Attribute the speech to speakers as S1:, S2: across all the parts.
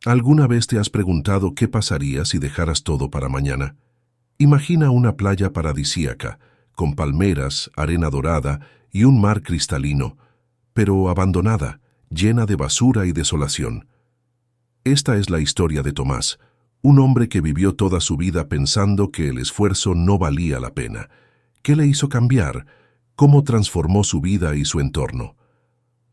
S1: ¿Alguna vez te has preguntado qué pasaría si dejaras todo para mañana? Imagina una playa paradisíaca, con palmeras, arena dorada y un mar cristalino, pero abandonada, llena de basura y desolación. Esta es la historia de Tomás, un hombre que vivió toda su vida pensando que el esfuerzo no valía la pena. ¿Qué le hizo cambiar? ¿Cómo transformó su vida y su entorno?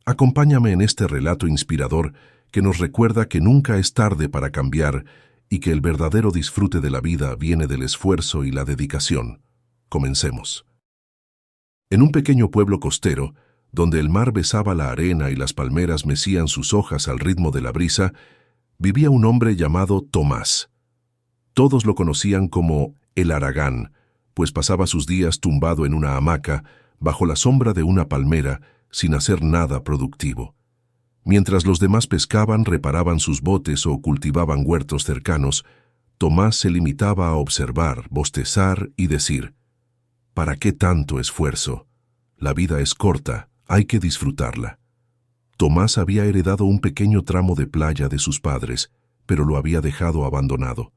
S1: Acompáñame en este relato inspirador que nos recuerda que nunca es tarde para cambiar y que el verdadero disfrute de la vida viene del esfuerzo y la dedicación. Comencemos. En un pequeño pueblo costero, donde el mar besaba la arena y las palmeras mecían sus hojas al ritmo de la brisa, vivía un hombre llamado Tomás. Todos lo conocían como el Haragán, pues pasaba sus días tumbado en una hamaca, bajo la sombra de una palmera, sin hacer nada productivo. Mientras los demás pescaban, reparaban sus botes o cultivaban huertos cercanos, Tomás se limitaba a observar, bostezar y decir: ¿para qué tanto esfuerzo? La vida es corta, hay que disfrutarla. Tomás había heredado un pequeño tramo de playa de sus padres, pero lo había dejado abandonado.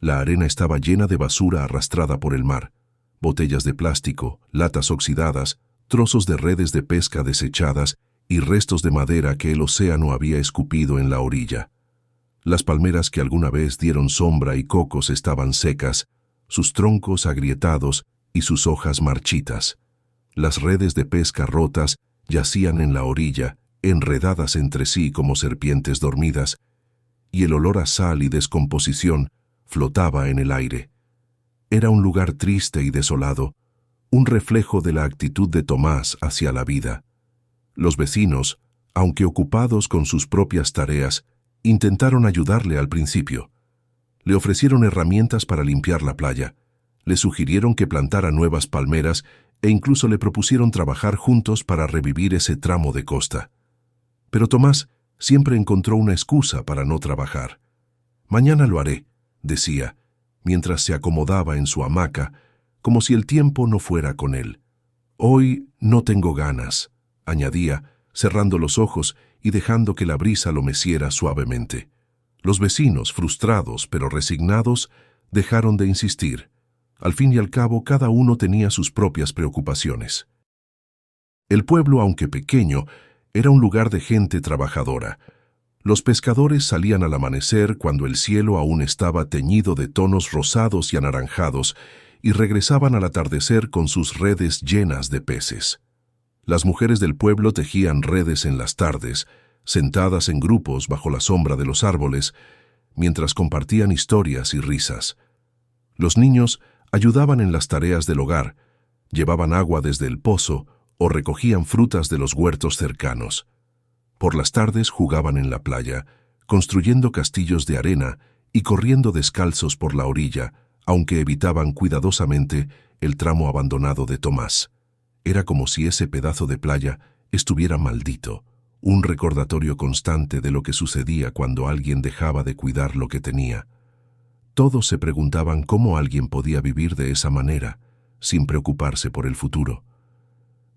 S1: La arena estaba llena de basura arrastrada por el mar: botellas de plástico, latas oxidadas, trozos de redes de pesca desechadas y restos de madera que el océano había escupido en la orilla. Las palmeras que alguna vez dieron sombra y cocos estaban secas, sus troncos agrietados y sus hojas marchitas. Las redes de pesca rotas yacían en la orilla, enredadas entre sí como serpientes dormidas, y el olor a sal y descomposición flotaba en el aire. Era un lugar triste y desolado, un reflejo de la actitud de Tomás hacia la vida. Los vecinos, aunque ocupados con sus propias tareas, intentaron ayudarle al principio. Le ofrecieron herramientas para limpiar la playa, le sugirieron que plantara nuevas palmeras e incluso le propusieron trabajar juntos para revivir ese tramo de costa. Pero Tomás siempre encontró una excusa para no trabajar. «Mañana lo haré», decía, mientras se acomodaba en su hamaca, como si el tiempo no fuera con él. «Hoy no tengo ganas», añadía, cerrando los ojos y dejando que la brisa lo meciera suavemente. Los vecinos, frustrados pero resignados, dejaron de insistir. Al fin y al cabo, cada uno tenía sus propias preocupaciones. El pueblo, aunque pequeño, era un lugar de gente trabajadora. Los pescadores salían al amanecer cuando el cielo aún estaba teñido de tonos rosados y anaranjados y regresaban al atardecer con sus redes llenas de peces. Las mujeres del pueblo tejían redes en las tardes, sentadas en grupos bajo la sombra de los árboles, mientras compartían historias y risas. Los niños ayudaban en las tareas del hogar, llevaban agua desde el pozo o recogían frutas de los huertos cercanos. Por las tardes jugaban en la playa, construyendo castillos de arena y corriendo descalzos por la orilla, aunque evitaban cuidadosamente el tramo abandonado de Tomás. Era como si ese pedazo de playa estuviera maldito, un recordatorio constante de lo que sucedía cuando alguien dejaba de cuidar lo que tenía. Todos se preguntaban cómo alguien podía vivir de esa manera, sin preocuparse por el futuro.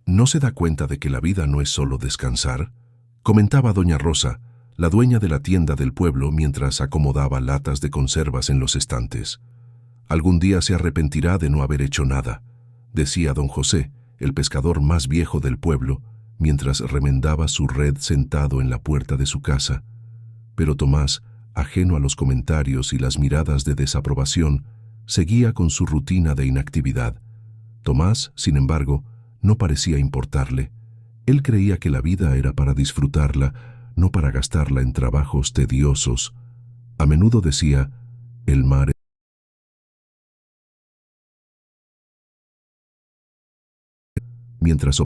S1: ¿No se da cuenta de que la vida no es solo descansar?, comentaba doña Rosa, la dueña de la tienda del pueblo, mientras acomodaba latas de conservas en los estantes. «Algún día se arrepentirá de no haber hecho nada», decía don José, el pescador más viejo del pueblo, mientras remendaba su red sentado en la puerta de su casa. Pero Tomás, ajeno a los comentarios y las miradas de desaprobación, seguía con su rutina de inactividad. Tomás, sin embargo, no parecía importarle. Él creía que la vida era para disfrutarla, no para gastarla en trabajos tediosos. A menudo decía: «El mar mientras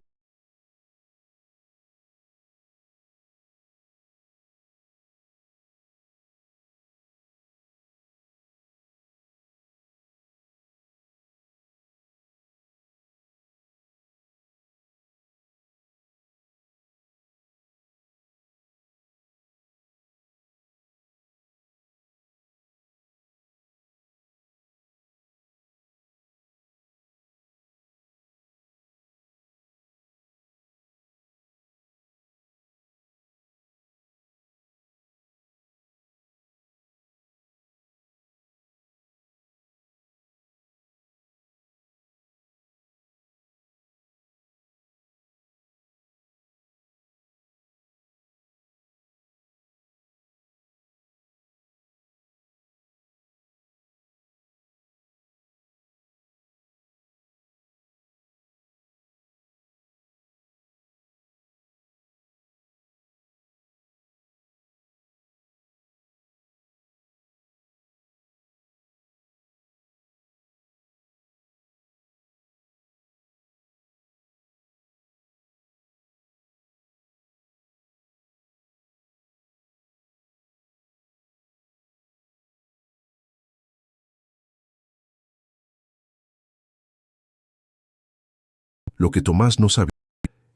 S1: Lo que Tomás no sabía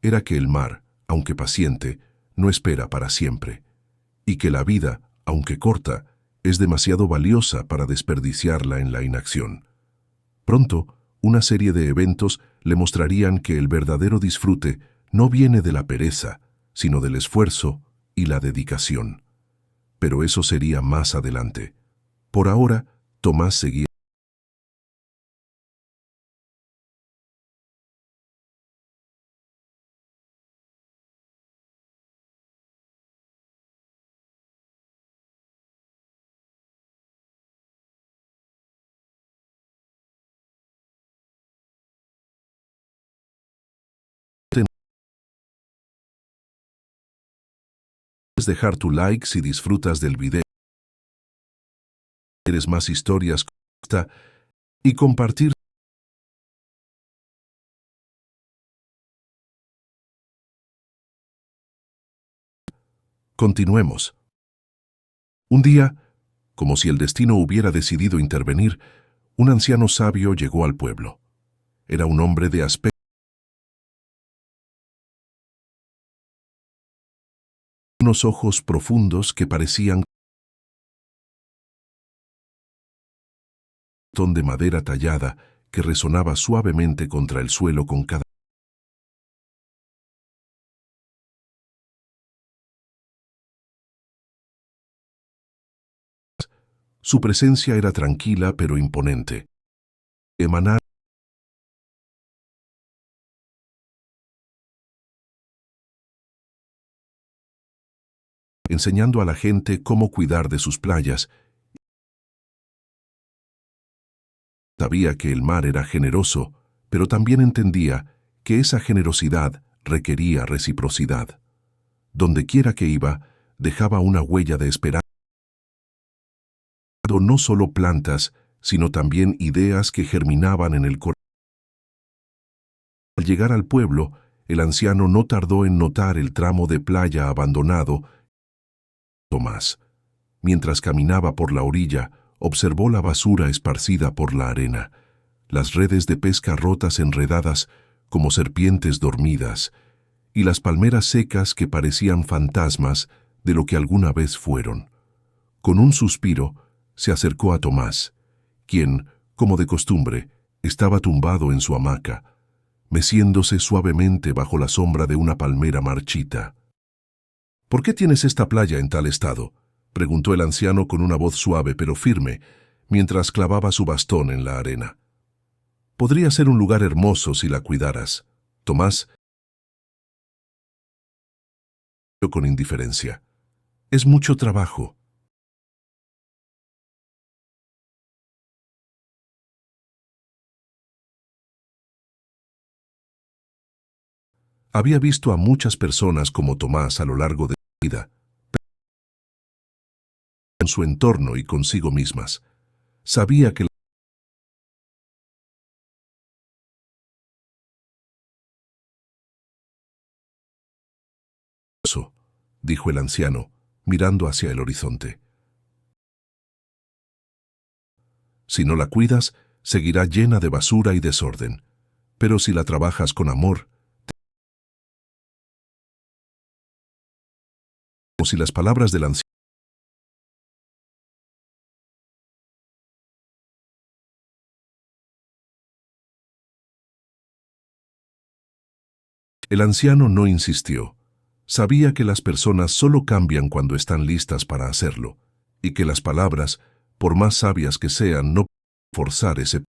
S1: era que el mar, aunque paciente, no espera para siempre, y que la vida, aunque corta, es demasiado valiosa para desperdiciarla en la inacción. Pronto, una serie de eventos le mostrarían que el verdadero disfrute no viene de la pereza, sino del esfuerzo y la dedicación. Pero eso sería más adelante. Por ahora, Tomás seguía. Puedes dejar tu like si disfrutas del video, quieres más historias como esta, y compartir. Continuemos. Un día, como si el destino hubiera decidido intervenir, un anciano sabio llegó al pueblo. Era un hombre de aspecto, unos ojos profundos que parecían ton de madera tallada que resonaba suavemente contra el suelo con cada. Su presencia era tranquila pero imponente. Emanar, enseñando a la gente cómo cuidar de sus playas. Sabía que el mar era generoso, pero también entendía que esa generosidad requería reciprocidad. Donde quiera que iba, dejaba una huella de esperanza, no solo plantas, sino también ideas que germinaban en el corazón. Al llegar al pueblo, el anciano no tardó en notar el tramo de playa abandonado. Tomás, mientras caminaba por la orilla, observó la basura esparcida por la arena, las redes de pesca rotas enredadas como serpientes dormidas, y las palmeras secas que parecían fantasmas de lo que alguna vez fueron. Con un suspiro, se acercó a Tomás, quien, como de costumbre, estaba tumbado en su hamaca, meciéndose suavemente bajo la sombra de una palmera marchita. «¿Por qué tienes esta playa en tal estado?», preguntó el anciano con una voz suave pero firme, mientras clavaba su bastón en la arena. «Podría ser un lugar hermoso si la cuidaras». Tomás rió con indiferencia. «Es mucho trabajo». Había visto a muchas personas como Tomás a lo largo de su vida, en su entorno y consigo mismas. Sabía que eso, dijo el anciano, mirando hacia el horizonte. Si no la cuidas, seguirá llena de basura y desorden. Pero si la trabajas con amor, como si las palabras del anciano. El anciano no insistió. Sabía que las personas solo cambian cuando están listas para hacerlo, y que las palabras, por más sabias que sean, no pueden forzar ese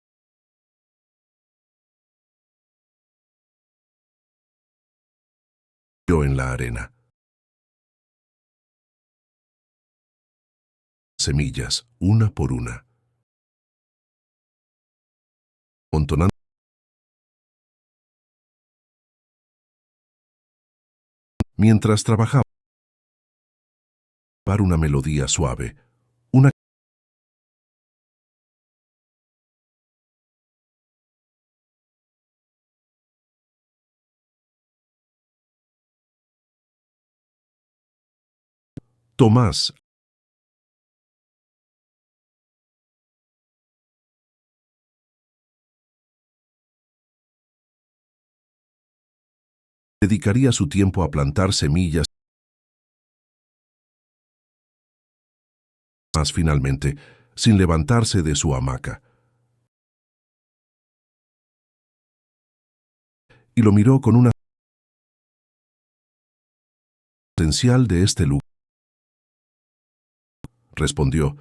S1: yo en la arena. Semillas, una por una. Amontonando. Mientras trabajaba, para una melodía suave, una. Tomás dedicaría su tiempo a plantar semillas. Más finalmente, sin levantarse de su hamaca. Y lo miró con una potencial de este lugar. Respondió,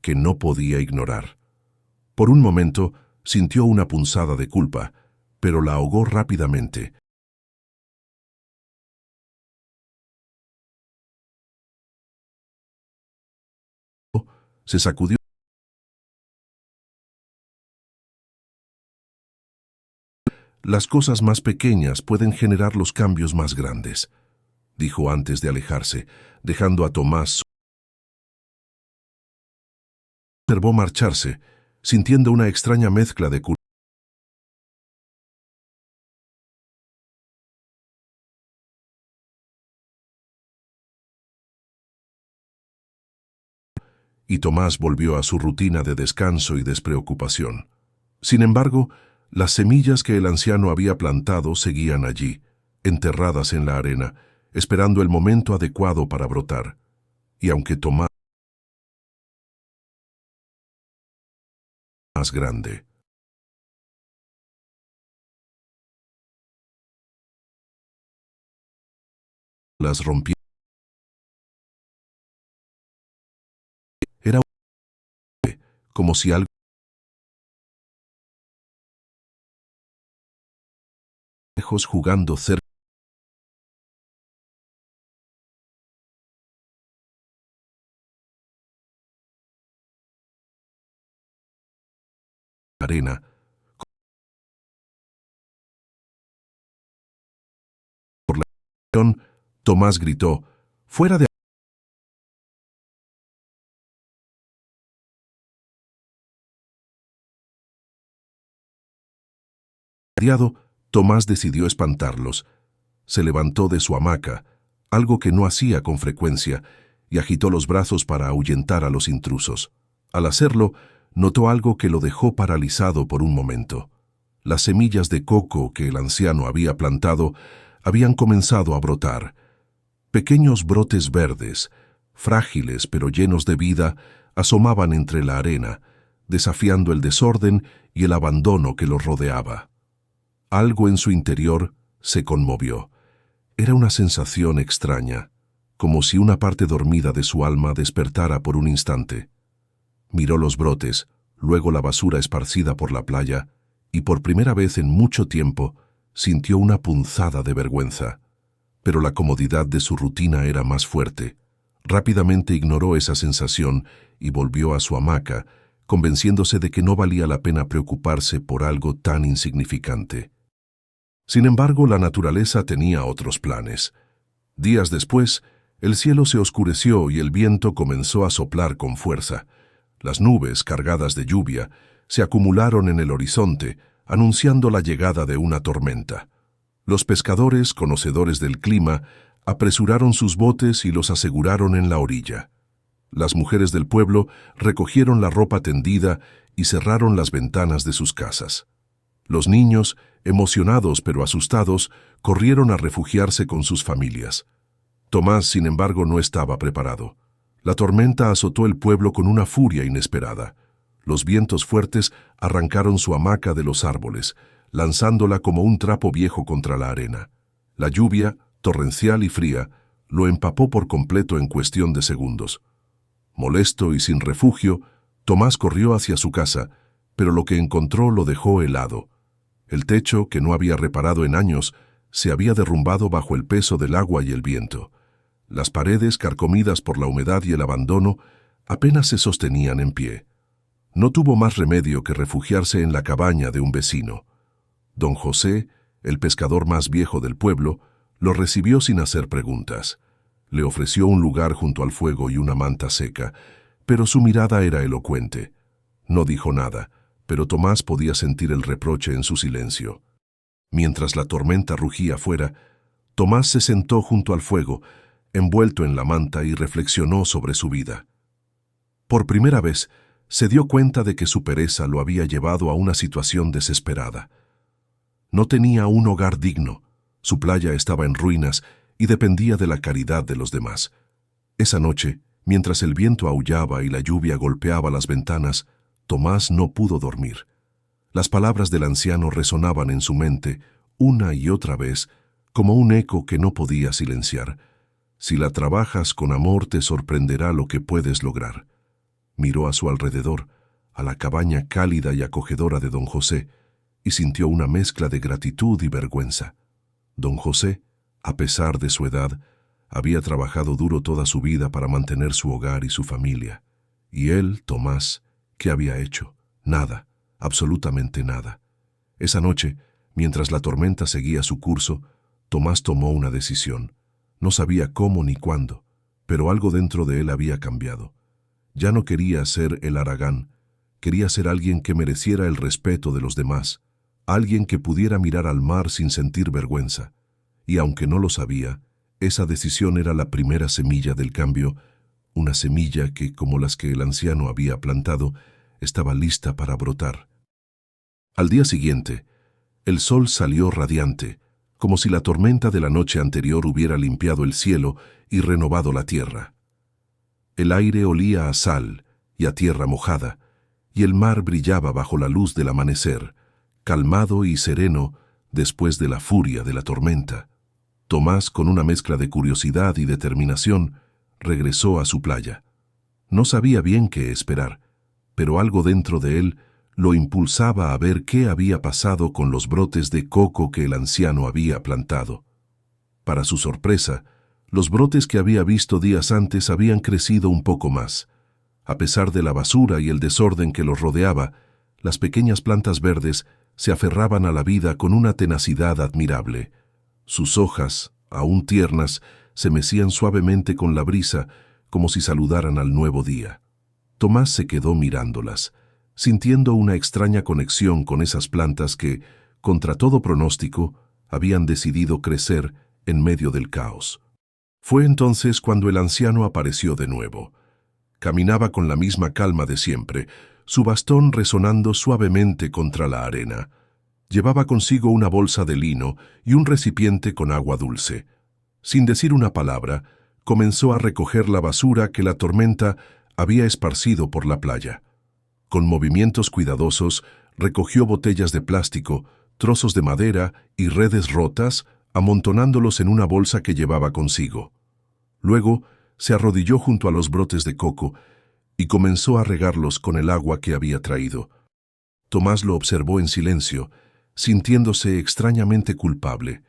S1: que no podía ignorar. Por un momento, sintió una punzada de culpa, pero la ahogó rápidamente. Se sacudió. Las cosas más pequeñas pueden generar los cambios más grandes, dijo antes de alejarse, dejando a Tomás. Observó marcharse, sintiendo una extraña mezcla de culpa. Y Tomás volvió a su rutina de descanso y despreocupación. Sin embargo, las semillas que el anciano había plantado seguían allí, enterradas en la arena, esperando el momento adecuado para brotar. Y aunque Tomás más grande, las rompió. Era como si algo lejos jugando cerca de la arena. Por la acción, Tomás gritó, «¡Fuera de aquí!». Tomás decidió espantarlos. Se levantó de su hamaca, algo que no hacía con frecuencia, y agitó los brazos para ahuyentar a los intrusos. Al hacerlo, notó algo que lo dejó paralizado por un momento. Las semillas de coco que el anciano había plantado habían comenzado a brotar. Pequeños brotes verdes, frágiles pero llenos de vida, asomaban entre la arena, desafiando el desorden y el abandono que los rodeaba. Algo en su interior se conmovió. Era una sensación extraña, como si una parte dormida de su alma despertara por un instante. Miró los brotes, luego la basura esparcida por la playa, y por primera vez en mucho tiempo sintió una punzada de vergüenza. Pero la comodidad de su rutina era más fuerte. Rápidamente ignoró esa sensación y volvió a su hamaca, convenciéndose de que no valía la pena preocuparse por algo tan insignificante. Sin embargo, la naturaleza tenía otros planes. Días después, el cielo se oscureció y el viento comenzó a soplar con fuerza. Las nubes, cargadas de lluvia, se acumularon en el horizonte, anunciando la llegada de una tormenta. Los pescadores, conocedores del clima, apresuraron sus botes y los aseguraron en la orilla. Las mujeres del pueblo recogieron la ropa tendida y cerraron las ventanas de sus casas. Los niños, emocionados pero asustados, corrieron a refugiarse con sus familias. Tomás, sin embargo, no estaba preparado. La tormenta azotó el pueblo con una furia inesperada. Los vientos fuertes arrancaron su hamaca de los árboles, lanzándola como un trapo viejo contra la arena. La lluvia, torrencial y fría, lo empapó por completo en cuestión de segundos. Molesto y sin refugio, Tomás corrió hacia su casa, pero lo que encontró lo dejó helado. El techo, que no había reparado en años, se había derrumbado bajo el peso del agua y el viento. Las paredes, carcomidas por la humedad y el abandono, apenas se sostenían en pie. No tuvo más remedio que refugiarse en la cabaña de un vecino. Don José, el pescador más viejo del pueblo, lo recibió sin hacer preguntas. Le ofreció un lugar junto al fuego y una manta seca, pero su mirada era elocuente. No dijo nada, pero Tomás podía sentir el reproche en su silencio. Mientras la tormenta rugía afuera, Tomás se sentó junto al fuego, envuelto en la manta, y reflexionó sobre su vida. Por primera vez, se dio cuenta de que su pereza lo había llevado a una situación desesperada. No tenía un hogar digno, su playa estaba en ruinas y dependía de la caridad de los demás. Esa noche, mientras el viento aullaba y la lluvia golpeaba las ventanas, Tomás no pudo dormir. Las palabras del anciano resonaban en su mente una y otra vez, como un eco que no podía silenciar. Si la trabajas con amor, te sorprenderá lo que puedes lograr. Miró a su alrededor, a la cabaña cálida y acogedora de don José, y sintió una mezcla de gratitud y vergüenza. Don José, a pesar de su edad, había trabajado duro toda su vida para mantener su hogar y su familia. Y él, Tomás, ¿qué había hecho? Nada, absolutamente nada. Esa noche, mientras la tormenta seguía su curso, Tomás tomó una decisión. No sabía cómo ni cuándo, pero algo dentro de él había cambiado. Ya no quería ser el haragán, quería ser alguien que mereciera el respeto de los demás, alguien que pudiera mirar al mar sin sentir vergüenza. Y aunque no lo sabía, esa decisión era la primera semilla del cambio, una semilla que, como las que el anciano había plantado, estaba lista para brotar. Al día siguiente, el sol salió radiante, como si la tormenta de la noche anterior hubiera limpiado el cielo y renovado la tierra. El aire olía a sal y a tierra mojada, y el mar brillaba bajo la luz del amanecer, calmado y sereno después de la furia de la tormenta. Tomás, con una mezcla de curiosidad y determinación, regresó a su playa. No sabía bien qué esperar, pero algo dentro de él lo impulsaba a ver qué había pasado con los brotes de coco que el anciano había plantado. Para su sorpresa, los brotes que había visto días antes habían crecido un poco más. A pesar de la basura y el desorden que los rodeaba, las pequeñas plantas verdes se aferraban a la vida con una tenacidad admirable. Sus hojas, aún tiernas, se mecían suavemente con la brisa, como si saludaran al nuevo día. Tomás se quedó mirándolas, sintiendo una extraña conexión con esas plantas que, contra todo pronóstico, habían decidido crecer en medio del caos. Fue entonces cuando el anciano apareció de nuevo. Caminaba con la misma calma de siempre, su bastón resonando suavemente contra la arena. Llevaba consigo una bolsa de lino y un recipiente con agua dulce. Sin decir una palabra, comenzó a recoger la basura que la tormenta había esparcido por la playa. Con movimientos cuidadosos, recogió botellas de plástico, trozos de madera y redes rotas, amontonándolos en una bolsa que llevaba consigo. Luego, se arrodilló junto a los brotes de coco y comenzó a regarlos con el agua que había traído. Tomás lo observó en silencio, sintiéndose extrañamente culpable.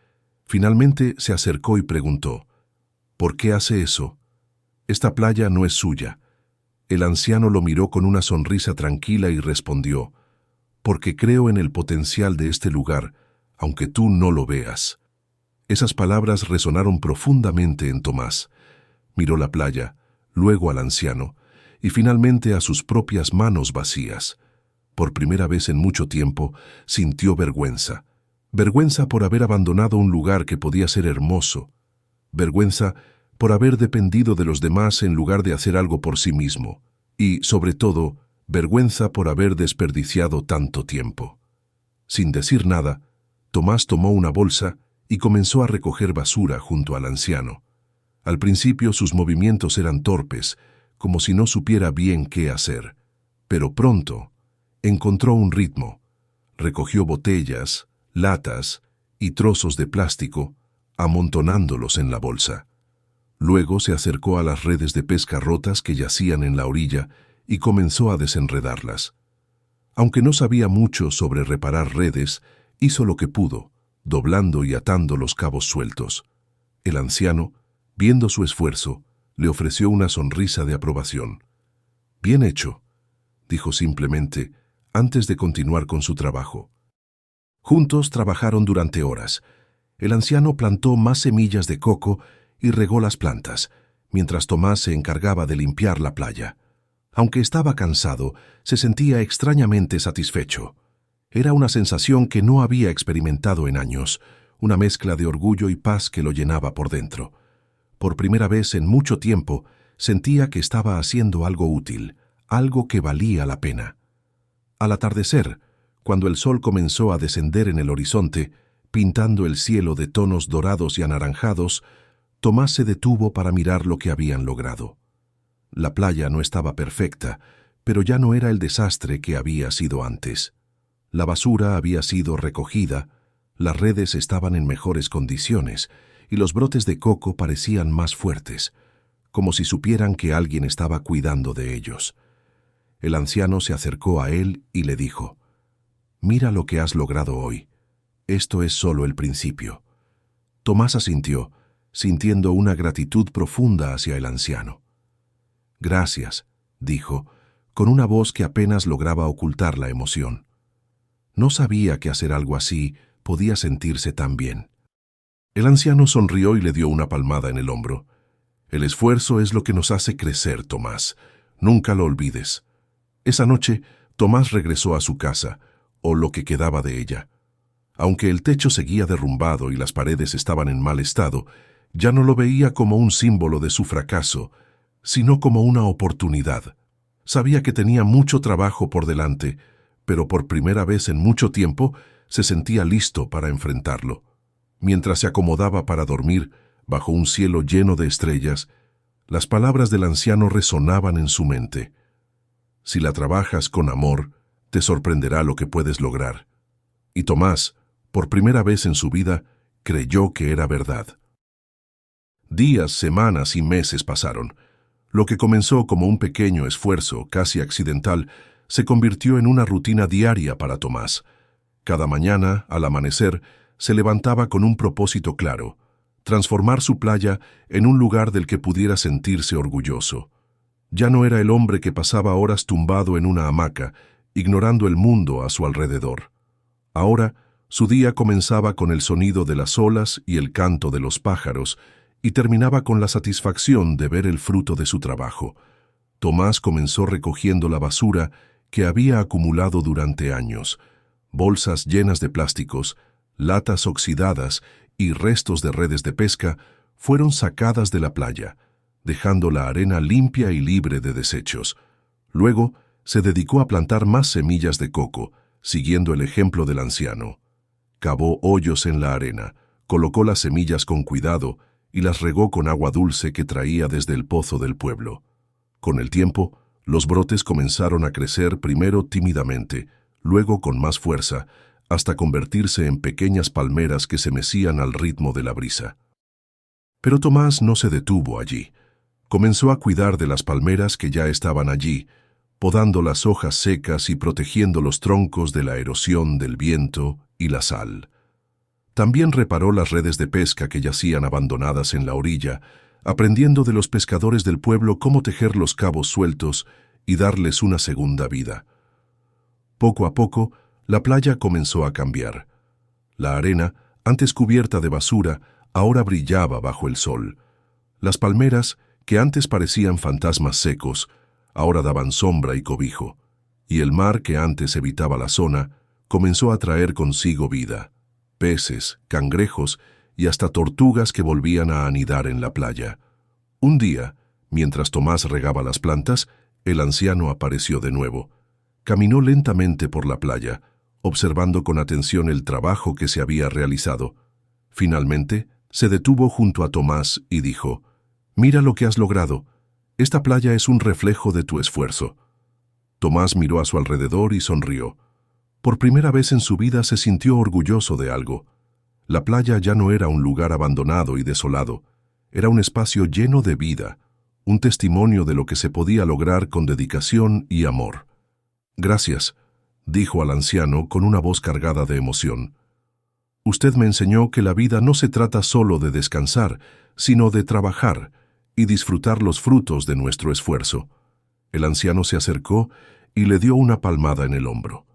S1: Finalmente se acercó y preguntó: ¿por qué hace eso? Esta playa no es suya. El anciano lo miró con una sonrisa tranquila y respondió: porque creo en el potencial de este lugar, aunque tú no lo veas. Esas palabras resonaron profundamente en Tomás. Miró la playa, luego al anciano, y finalmente a sus propias manos vacías. Por primera vez en mucho tiempo, sintió vergüenza. Vergüenza por haber abandonado un lugar que podía ser hermoso. Vergüenza por haber dependido de los demás en lugar de hacer algo por sí mismo. Y, sobre todo, vergüenza por haber desperdiciado tanto tiempo. Sin decir nada, Tomás tomó una bolsa y comenzó a recoger basura junto al anciano. Al principio sus movimientos eran torpes, como si no supiera bien qué hacer. Pero pronto encontró un ritmo. Recogió botellas, latas y trozos de plástico, amontonándolos en la bolsa. Luego se acercó a las redes de pesca rotas que yacían en la orilla y comenzó a desenredarlas. Aunque no sabía mucho sobre reparar redes, hizo lo que pudo, doblando y atando los cabos sueltos. El anciano, viendo su esfuerzo, le ofreció una sonrisa de aprobación. «Bien hecho», dijo simplemente, antes de continuar con su trabajo. Juntos trabajaron durante horas. El anciano plantó más semillas de coco y regó las plantas, mientras Tomás se encargaba de limpiar la playa. Aunque estaba cansado, se sentía extrañamente satisfecho. Era una sensación que no había experimentado en años, una mezcla de orgullo y paz que lo llenaba por dentro. Por primera vez en mucho tiempo, sentía que estaba haciendo algo útil, algo que valía la pena. Al atardecer, cuando el sol comenzó a descender en el horizonte, pintando el cielo de tonos dorados y anaranjados, Tomás se detuvo para mirar lo que habían logrado. La playa no estaba perfecta, pero ya no era el desastre que había sido antes. La basura había sido recogida, las redes estaban en mejores condiciones y los brotes de coco parecían más fuertes, como si supieran que alguien estaba cuidando de ellos. El anciano se acercó a él y le dijo: «Mira lo que has logrado hoy. Esto es solo el principio». Tomás asintió, sintiendo una gratitud profunda hacia el anciano. «Gracias», dijo, con una voz que apenas lograba ocultar la emoción. No sabía que hacer algo así podía sentirse tan bien. El anciano sonrió y le dio una palmada en el hombro. «El esfuerzo es lo que nos hace crecer, Tomás. Nunca lo olvides». Esa noche, Tomás regresó a su casa, o lo que quedaba de ella. Aunque el techo seguía derrumbado y las paredes estaban en mal estado, ya no lo veía como un símbolo de su fracaso, sino como una oportunidad. Sabía que tenía mucho trabajo por delante, pero por primera vez en mucho tiempo se sentía listo para enfrentarlo. Mientras se acomodaba para dormir, bajo un cielo lleno de estrellas, las palabras del anciano resonaban en su mente. «Si la trabajas con amor, te sorprenderá lo que puedes lograr». Y Tomás, por primera vez en su vida, creyó que era verdad. Días, semanas y meses pasaron. Lo que comenzó como un pequeño esfuerzo, casi accidental, se convirtió en una rutina diaria para Tomás. Cada mañana, al amanecer, se levantaba con un propósito claro: transformar su playa en un lugar del que pudiera sentirse orgulloso. Ya no era el hombre que pasaba horas tumbado en una hamaca, ignorando el mundo a su alrededor. Ahora, su día comenzaba con el sonido de las olas y el canto de los pájaros, y terminaba con la satisfacción de ver el fruto de su trabajo. Tomás comenzó recogiendo la basura que había acumulado durante años: bolsas llenas de plásticos, latas oxidadas y restos de redes de pesca fueron sacadas de la playa, dejando la arena limpia y libre de desechos. Luego, se dedicó a plantar más semillas de coco, siguiendo el ejemplo del anciano. Cavó hoyos en la arena, colocó las semillas con cuidado y las regó con agua dulce que traía desde el pozo del pueblo. Con el tiempo, los brotes comenzaron a crecer primero tímidamente, luego con más fuerza, hasta convertirse en pequeñas palmeras que se mecían al ritmo de la brisa. Pero Tomás no se detuvo allí. Comenzó a cuidar de las palmeras que ya estaban allí, podando las hojas secas y protegiendo los troncos de la erosión del viento y la sal. También reparó las redes de pesca que yacían abandonadas en la orilla, aprendiendo de los pescadores del pueblo cómo tejer los cabos sueltos y darles una segunda vida. Poco a poco, la playa comenzó a cambiar. La arena, antes cubierta de basura, ahora brillaba bajo el sol. Las palmeras, que antes parecían fantasmas secos, ahora daban sombra y cobijo, y el mar, que antes evitaba la zona, comenzó a traer consigo vida: peces, cangrejos y hasta tortugas que volvían a anidar en la playa. Un día, mientras Tomás regaba las plantas, el anciano apareció de nuevo. Caminó lentamente por la playa, observando con atención el trabajo que se había realizado. Finalmente, se detuvo junto a Tomás y dijo: «Mira lo que has logrado. Esta playa es un reflejo de tu esfuerzo». Tomás miró a su alrededor y sonrió. Por primera vez en su vida se sintió orgulloso de algo. La playa ya no era un lugar abandonado y desolado. Era un espacio lleno de vida, un testimonio de lo que se podía lograr con dedicación y amor. «Gracias», dijo al anciano con una voz cargada de emoción. «Usted me enseñó que la vida no se trata solo de descansar, sino de trabajar y disfrutar los frutos de nuestro esfuerzo». El anciano se acercó y le dio una palmada en el hombro.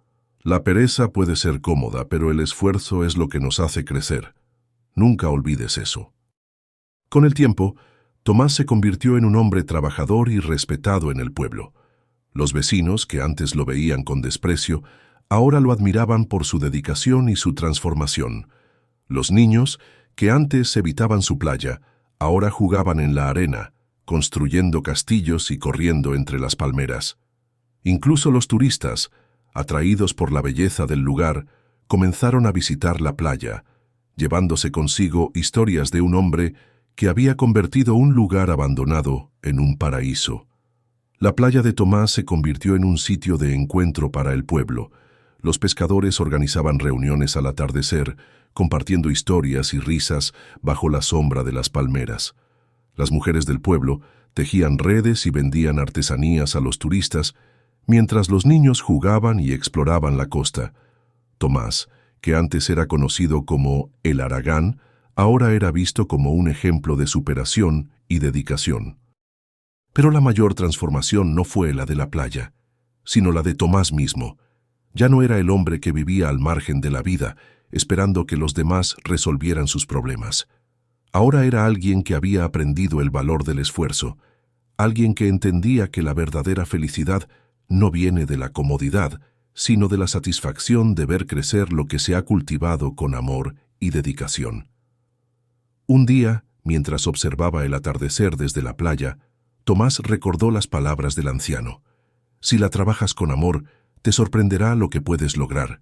S1: «La pereza puede ser cómoda, pero el esfuerzo es lo que nos hace crecer. Nunca olvides eso». Con el tiempo, Tomás se convirtió en un hombre trabajador y respetado en el pueblo. Los vecinos, que antes lo veían con desprecio, ahora lo admiraban por su dedicación y su transformación. Los niños, que antes evitaban su playa, Ahora jugaban en la arena, construyendo castillos y corriendo entre las palmeras. Incluso los turistas, atraídos por la belleza del lugar, comenzaron a visitar la playa, llevándose consigo historias de un hombre que había convertido un lugar abandonado en un paraíso. La playa de Tomás se convirtió en un sitio de encuentro para el pueblo. Los pescadores organizaban reuniones al atardecer, compartiendo historias y risas bajo la sombra de las palmeras. Las mujeres del pueblo tejían redes y vendían artesanías a los turistas, mientras los niños jugaban y exploraban la costa. Tomás, que antes era conocido como el Aragán, ahora era visto como un ejemplo de superación y dedicación. Pero la mayor transformación no fue la de la playa, sino la de Tomás mismo. Ya no era el hombre que vivía al margen de la vida, esperando que los demás resolvieran sus problemas. Ahora era alguien que había aprendido el valor del esfuerzo, alguien que entendía que la verdadera felicidad no viene de la comodidad, sino de la satisfacción de ver crecer lo que se ha cultivado con amor y dedicación. Un día, mientras observaba el atardecer desde la playa, Tomás recordó las palabras del anciano. Si la trabajas con amor, te sorprenderá lo que puedes lograr.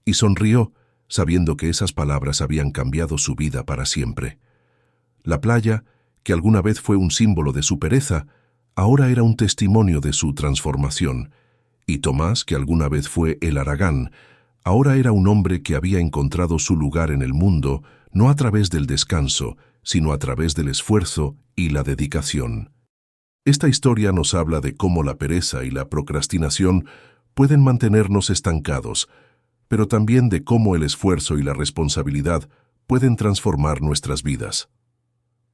S1: Y sonrió, sabiendo que esas palabras habían cambiado su vida para siempre. La playa, que alguna vez fue un símbolo de su pereza, ahora era un testimonio de su transformación. Y Tomás, que alguna vez fue el Aragán, ahora era un hombre que había encontrado su lugar en el mundo, no a través del descanso, sino a través del esfuerzo y la dedicación. Esta historia nos habla de cómo la pereza y la procrastinación pueden mantenernos estancados, pero también de cómo el esfuerzo y la responsabilidad pueden transformar nuestras vidas.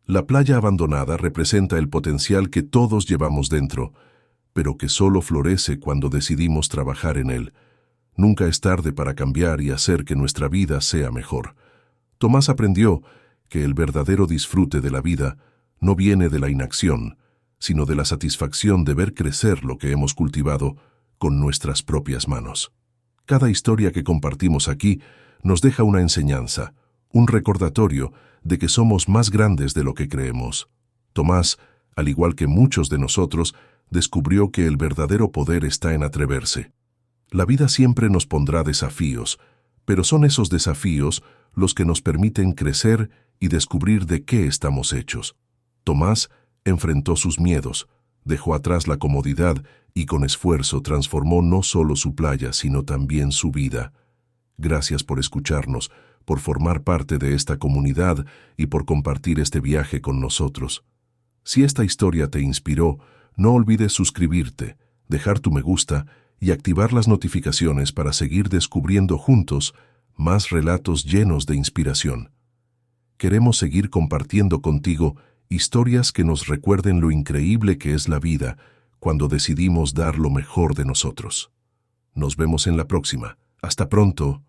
S1: La playa abandonada representa el potencial que todos llevamos dentro, pero que solo florece cuando decidimos trabajar en él. Nunca es tarde para cambiar y hacer que nuestra vida sea mejor. Tomás aprendió que el verdadero disfrute de la vida no viene de la inacción, sino de la satisfacción de ver crecer lo que hemos cultivado con nuestras propias manos. Cada historia que compartimos aquí nos deja una enseñanza, un recordatorio de que somos más grandes de lo que creemos. Tomás, al igual que muchos de nosotros, descubrió que el verdadero poder está en atreverse. La vida siempre nos pondrá desafíos, pero son esos desafíos los que nos permiten crecer y descubrir de qué estamos hechos. Tomás enfrentó sus miedos, dejó atrás la comodidad y con esfuerzo transformó no solo su playa, sino también su vida. Gracias por escucharnos, por formar parte de esta comunidad y por compartir este viaje con nosotros. Si esta historia te inspiró, no olvides suscribirte, dejar tu me gusta y activar las notificaciones para seguir descubriendo juntos más relatos llenos de inspiración. Queremos seguir compartiendo contigo historias que nos recuerden lo increíble que es la vida cuando decidimos dar lo mejor de nosotros. Nos vemos en la próxima. Hasta pronto.